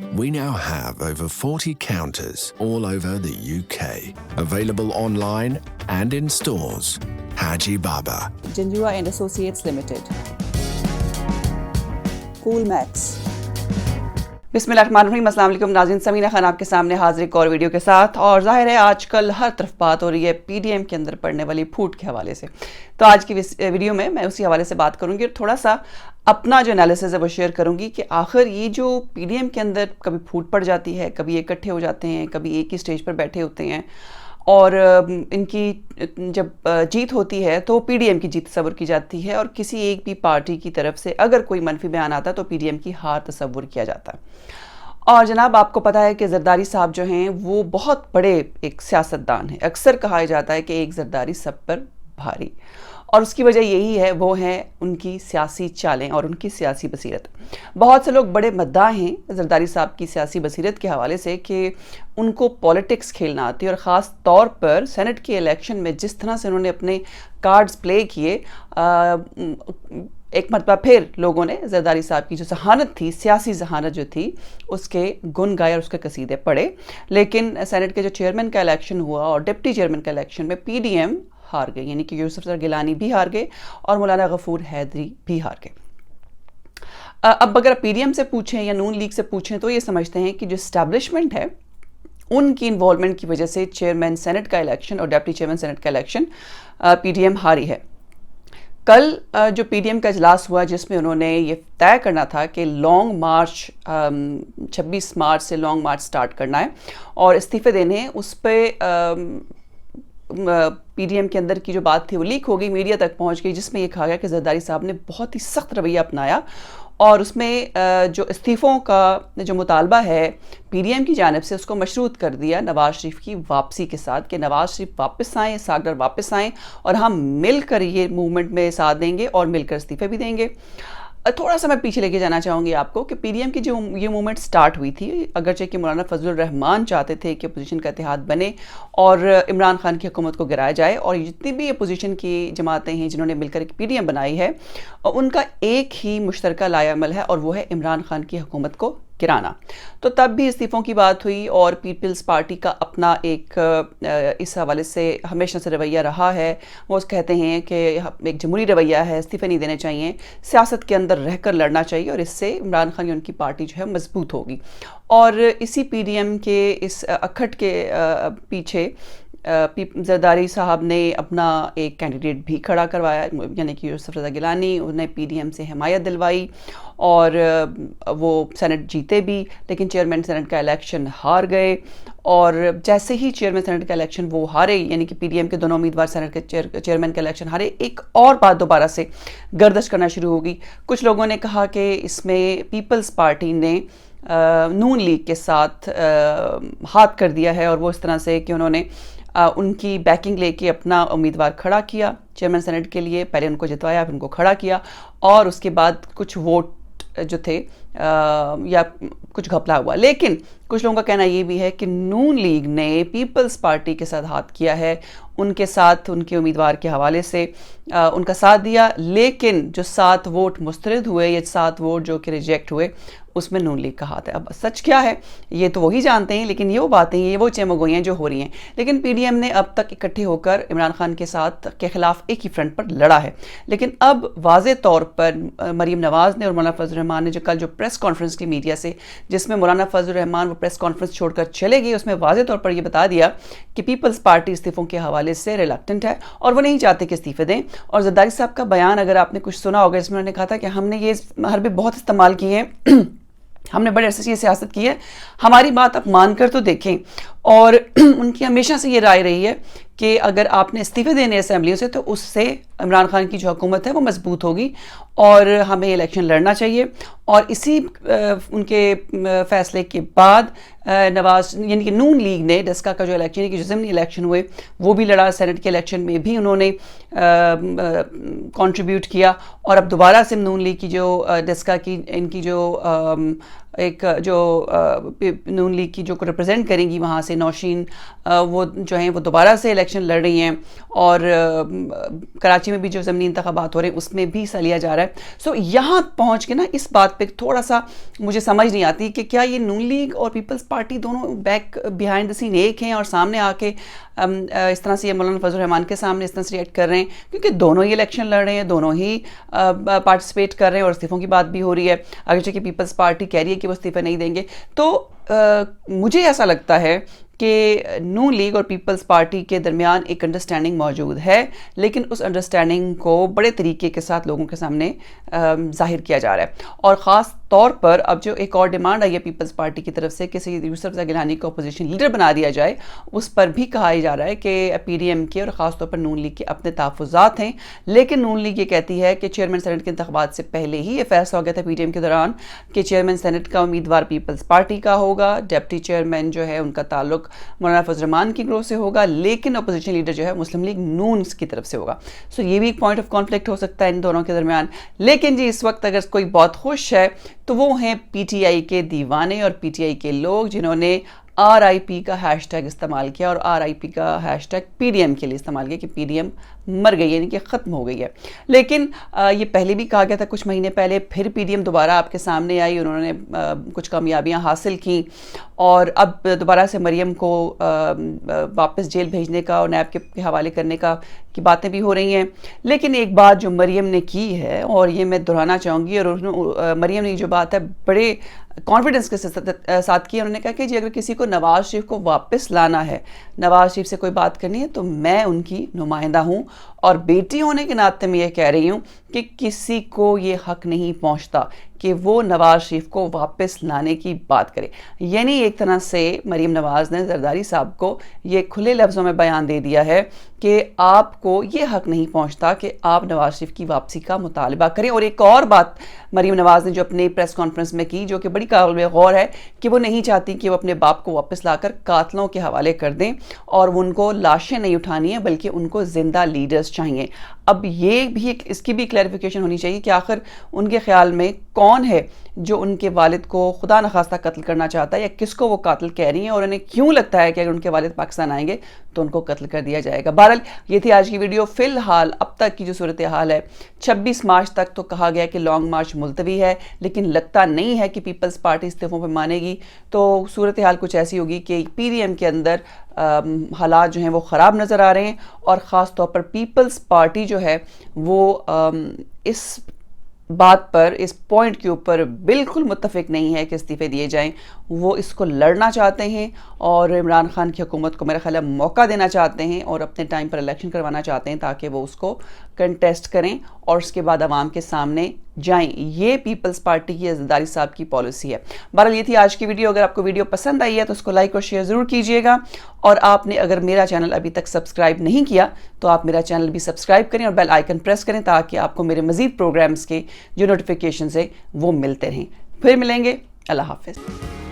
We now have over 40 counters all over the UK, available online and in stores. Haji Baba. Janjua and Associates Limited. Coolmax. बिस्मिल्लाहिर्रहमानिर्रहीम, अस्सलाम वालेकुम नाज़रीन, समीना खान आपके सामने हाजिर एक और वीडियो के साथ। और जाहिर है आजकल हर तरफ बात हो रही है पीडीएम के अंदर पड़ने वाली फूट के हवाले से। तो आज की वीडियो में मैं उसी हवाले से बात करूंगी और थोड़ा सा अपना जो एनालिसिस है वो शेयर करूंगी कि आखिर ये जो पीडीएम के अंदर कभी फूट पड़ जाती है, कभी इकट्ठे हो जाते हैं, कभी एक ही स्टेज पर बैठे होते हैं और इनकी जब जीत होती है तो पीडीएम की जीत तस्वुर की जाती है और किसी एक भी पार्टी की तरफ से अगर कोई मनफी बयान आता है तो पीडीएम की हार तस्वुर किया जाता है। और जनाब आपको पता है कि जरदारी साहब जो हैं वो बहुत बड़े एक सियासतदान हैं। अक्सर कहा जाता है कि एक जरदारी सब पर भारी, और उसकी वजह यही है, वो है उनकी सियासी चालें और उनकी सियासी बसीरत। बहुत से लोग बड़े मद्दाह हैं जरदारी साहब की सियासी बसीरत के हवाले से कि उनको पॉलिटिक्स खेलना आती है, और ख़ास तौर पर सेनेट के इलेक्शन में जिस तरह से उन्होंने अपने कार्ड्स प्ले किए, एक मरतबा फिर लोगों ने जरदारी साहब की जो जहानत थी, सियासी जहानत जो थी, उसके गुन गाए और उसके कसीदे पढ़े। लेकिन सेनेट के जो चेयरमैन का इलेक्शन हुआ और डिप्टी चेयरमैन का इलेक्शन में पीडीएम हार गई, यानी कि यूसुफ जर गिलानी भी हार गए और मौलाना गफूर हैदरी भी हार गए। अब अगर पीडीएम से पूछें या नून लीग से पूछें तो ये समझते हैं कि जो एस्टैब्लिशमेंट है उनकी इन्वॉल्वमेंट की वजह से चेयरमैन सेनेट का इलेक्शन और डिप्टी चेयरमैन सेनेट का इलेक्शन पीडीएम हारी है। कल जो पीडीएम का इजलास हुआ जिसमें उन्होंने ये तय करना था कि लॉन्ग मार्च 26 मार्च से लॉन्ग मार्च स्टार्ट करना है और इस्तीफे देने हैं, उस पर पीडीएम के अंदर की जो बात थी वो लीक हो गई, मीडिया तक पहुंच गई, जिसमें ये कहा गया कि जरदारी साहब ने बहुत ही सख्त रवैया अपनाया और उसमें जो इस्तीफ़ों का जो मुतालबा है पीडीएम की जानिब से उसको मशरूत कर दिया नवाज़ शरीफ की वापसी के साथ कि नवाज़ शरीफ वापस आएँ, सागर वापस आएँ और हम मिलकर ये मूवमेंट में साथ देंगे और मिलकर इस्तीफ़े भी देंगे। थोड़ा सा मैं पीछे लेके जाना चाहूँगी आपको कि पीडीएम की जो ये मूवमेंट स्टार्ट हुई थी, अगरचे कि मौलाना फजलुर रहमान चाहते थे कि अपोजिशन का इत्तेहाद बने और इमरान खान की हुकूमत को गिराया जाए, और जितनी भी अपोजिशन की जमातें हैं जिन्होंने मिलकर एक पीडीएम बनाई है उनका एक ही मुश्तरका लाएअमल है और वो है इमरान खान की हुकूमत को गिराना। तो तब भी इस्तीफ़ों की बात हुई और पीपल्स पार्टी का अपना एक इस हवाले से हमेशा से रवैया रहा है। वो कहते हैं कि एक जमहूरी रवैया है, इस्तीफ़े नहीं देने चाहिए, सियासत के अंदर रहकर लड़ना चाहिए और इससे इमरान खान की उनकी पार्टी जो है मजबूत होगी। और इसी पीडीएम के इस अखट के पीछे जरदारी साहब ने अपना एक कैंडिडेट भी खड़ा करवाया, यानी कि यूसुफ रज़ा गिलानी, उन्हें पीडीएम से हिमायत दिलवाई और वो सेनेट जीते भी, लेकिन चेयरमैन सेनेट का इलेक्शन हार गए। और जैसे ही चेयरमैन सेनेट का इलेक्शन वो हारे, यानी कि पीडीएम के दोनों उम्मीदवार सेनेट के चेयरमैन का इलेक्शन हारे, एक और बात दोबारा से गर्दिश करना शुरू होगी। कुछ लोगों ने कहा कि इसमें पीपल्स पार्टी ने नून लीग के साथ हाथ कर दिया है और वो इस तरह से कि उन्होंने उनकी बैकिंग लेके अपना उम्मीदवार खड़ा किया चेयरमैन सेनेट के लिए, पहले उनको जितवाया फिर उनको खड़ा किया और उसके बाद कुछ वोट जो थे या कुछ घपला हुआ। लेकिन कुछ लोगों का कहना ये भी है कि नून लीग ने पीपल्स पार्टी के साथ हाथ किया है, उनके साथ उनके उम्मीदवार के हवाले से उनका साथ दिया, लेकिन जो 7 वोट मुस्तरद हुए या 7 वोट जो कि रिजेक्ट हुए उसमें नून लीग का हाथ है। अब सच क्या है ये तो वही जानते हैं, लेकिन ये वो बातें हैं, ये वो चमगोइयाँ जो हो रही हैं। लेकिन पीडीएम ने अब तक इकट्ठे होकर इमरान खान के साथ के खिलाफ एक ही फ्रंट पर लड़ा है। लेकिन अब वाज़े तौर पर मरीम नवाज़ ने और मौलाना फजल रहमान ने जो कल जो प्रेस कॉन्फ्रेंस की मीडिया से, जिसमें मौलाना फजल रहमान वो प्रेस कॉन्फ्रेंस छोड़कर चले गए, उसमें वाज़े तौर पर यह बता दिया कि पीपल्स पार्टी इस्तीफ़ों के हवाले से रिलक्टेंट है और वो नहीं चाहते कि इस्तीफ़े दें। और जरदारी साहब का बयान अगर आपने कुछ सुना होगा, इसमें उन्होंने कहा था कि हमने ये हरबे बहुत इस्तेमाल किए हैं, हमने बड़े अरसे से ये सियासत की है, हमारी बात आप मानकर तो देखें। और उनकी हमेशा से ये राय रही है कि अगर आपने इस्तीफ़े देने असेंबलियों से तो उससे इमरान खान की जो हुकूमत है वो मजबूत होगी और हमें इलेक्शन लड़ना चाहिए। और इसी उनके फैसले के बाद नवाज यानी कि नून लीग ने डस्का का जो इलेक्शन कि जो ज़िमनी इलेक्शन हुए वो भी लड़ा, सेनेट के इलेक्शन में भी उन्होंने कंट्रीब्यूट किया और अब दोबारा से नून लीग की जो डस्का की इनकी जो ایک جو نون لیگ کی جو کو ریپرزینٹ کریں گی وہاں سے نوشین وہ جو ہیں وہ دوبارہ سے الیکشن لڑ رہی ہیں, اور کراچی میں بھی جو ضمنی انتخابات ہو رہے ہیں اس میں بھی حصہ لیا جا رہا ہے. سو یہاں پہنچ کے نا اس بات پہ تھوڑا سا مجھے سمجھ نہیں آتی کہ کیا یہ نون لیگ اور پیپلز پارٹی دونوں بیک بیہائنڈ دا سین ایک ہیں, اور سامنے آ کے اس طرح سے یہ مولانا فضل الرحمان کے سامنے اس طرح سے ریئیکٹ کر رہے ہیں, کیونکہ دونوں ہی الیکشن لڑ رہے ہیں, دونوں ہی پارٹیسپیٹ کر رہے ہیں, اور استعفوں کی بات بھی ہو رہی ہے, اگرچہ کہ پیپلز پارٹی کہہ رہی ہے کہ وہ استعفہ نہیں دیں گے. تو مجھے ایسا لگتا ہے کہ نون لیگ اور پیپلز پارٹی کے درمیان ایک انڈرسٹینڈنگ موجود ہے, لیکن اس انڈرسٹینڈنگ کو بڑے طریقے کے ساتھ لوگوں کے سامنے ظاہر کیا جا رہا ہے. اور خاص طور پر اب جو ایک اور ڈیمانڈ آئی ہے پیپلز پارٹی کی طرف سے کہ سید یوسف رضا گیلانی کو اپوزیشن لیڈر بنا دیا جائے, اس پر بھی کہا جا رہا ہے کہ پی ڈی ایم کے اور خاص طور پر نون لیگ کے اپنے تحفظات ہیں, لیکن نون لیگ یہ کہتی ہے کہ چیئرمین سینٹ کے انتخابات سے پہلے ہی یہ فیصلہ ہو گیا تھا پی ڈی ایم کے دوران کہ چیئرمین سینٹ کا امیدوار پیپلز پارٹی کا ہوگا, ڈپٹی چیئرمین جو ہے ان کا تعلق مولانا فضل الرحمان کی گروہ سے ہوگا, لیکن اپوزیشن لیڈر جو ہے مسلم لیگ نون کی طرف سے ہوگا. سو یہ بھی ایک پوائنٹ آف کانفلکٹ ہو سکتا ہے ان دونوں کے درمیان. لیکن جی اس وقت اگر کوئی بہت خوش ہے تو وہ ہیں پی ٹی آئی کے دیوانے اور پی ٹی آئی کے لوگ جنہوں نے آر آئی پی کا ہیش ٹیگ استعمال کیا, اور آر آئی پی کا ہیش ٹیگ پی ڈی ایم کے لیے استعمال کیا کہ پی ڈی ایم مر گئی, یعنی کہ ختم ہو گئی ہے. لیکن یہ پہلے بھی کہا گیا تھا کچھ مہینے پہلے, پھر پی ڈی ایم دوبارہ آپ کے سامنے آئی, انہوں نے کچھ کامیابیاں حاصل کیں, اور اب دوبارہ سے مریم کو واپس جیل بھیجنے کا اور نیب کے حوالے کرنے کی باتیں بھی ہو رہی ہیں. لیکن ایک بات جو مریم نے کی ہے, اور یہ میں دہرانا چاہوں گی, اور مریم نے جو بات ہے بڑے کانفیڈنس کے ساتھ کی, انہوں نے کہا کہ جی اگر کسی کو نواز شریف کو واپس لانا ہے, نواز شریف سے کوئی بات کرنی ہے, تو میں ان کی نمائندہ ہوں, اور بیٹی ہونے کے ناطے میں یہ کہہ رہی ہوں کہ کسی کو یہ حق نہیں پہنچتا کہ وہ نواز شریف کو واپس لانے کی بات کرے. یعنی ایک طرح سے مریم نواز نے زرداری صاحب کو یہ کھلے لفظوں میں بیان دے دیا ہے کہ آپ کو یہ حق نہیں پہنچتا کہ آپ نواز شریف کی واپسی کا مطالبہ کریں. اور ایک اور بات مریم نواز نے جو اپنے پریس کانفرنس میں کی, جو کہ بڑی قابل غور ہے, کہ وہ نہیں چاہتی کہ وہ اپنے باپ کو واپس لا کر قاتلوں کے حوالے کر دیں, اور ان کو لاشیں نہیں اٹھانی ہیں بلکہ ان کو زندہ لیڈرز چاہیے. اب یہ بھی اس کی بھی کلیریفیکیشن ہونی چاہیے کہ آخر ان کے خیال میں کون ہے جو ان کے والد کو خدا نخواستہ قتل کرنا چاہتا ہے, یا کس کو وہ قاتل کہہ رہی ہیں, اور انہیں کیوں لگتا ہے کہ اگر ان کے والد پاکستان آئیں گے تو ان کو قتل کر دیا جائے گا. بہرحال یہ تھی آج کی ویڈیو. فی الحال اب تک کی جو صورتحال ہے, 26 مارچ تک تو کہا گیا کہ لانگ مارچ ملتوی ہے, لیکن لگتا نہیں ہے کہ پیپلز پارٹی استعفوں پہ مانے گی. تو صورتحال کچھ ایسی ہوگی کہ پی ڈی ایم کے اندر حالات جو ہیں وہ خراب نظر آ رہے ہیں, اور خاص طور پر پیپلز پارٹی جو ہے وہ اس بات پر, اس پوائنٹ کے اوپر بالکل متفق نہیں ہے کہ استعفے دیے جائیں. وہ اس کو لڑنا چاہتے ہیں, اور عمران خان کی حکومت کو میرا خیال ہے موقع دینا چاہتے ہیں, اور اپنے ٹائم پر الیکشن کروانا چاہتے ہیں تاکہ وہ اس کو کنٹیسٹ کریں اور اس کے بعد عوام کے سامنے جائیں. یہ پیپلز پارٹی کی زرداری صاحب کی پالیسی ہے. بہرحال یہ تھی آج کی ویڈیو. اگر آپ کو ویڈیو پسند آئی ہے تو اس کو لائک اور شیئر ضرور کیجیے گا, اور آپ نے اگر میرا چینل ابھی تک سبسکرائب نہیں کیا تو آپ میرا چینل بھی سبسکرائب کریں اور بیل آئیکن پریس کریں تاکہ آپ کو میرے مزید پروگرامز کے جو نوٹیفیکیشنز ہیں وہ ملتے رہیں. پھر ملیں گے. اللہ حافظ.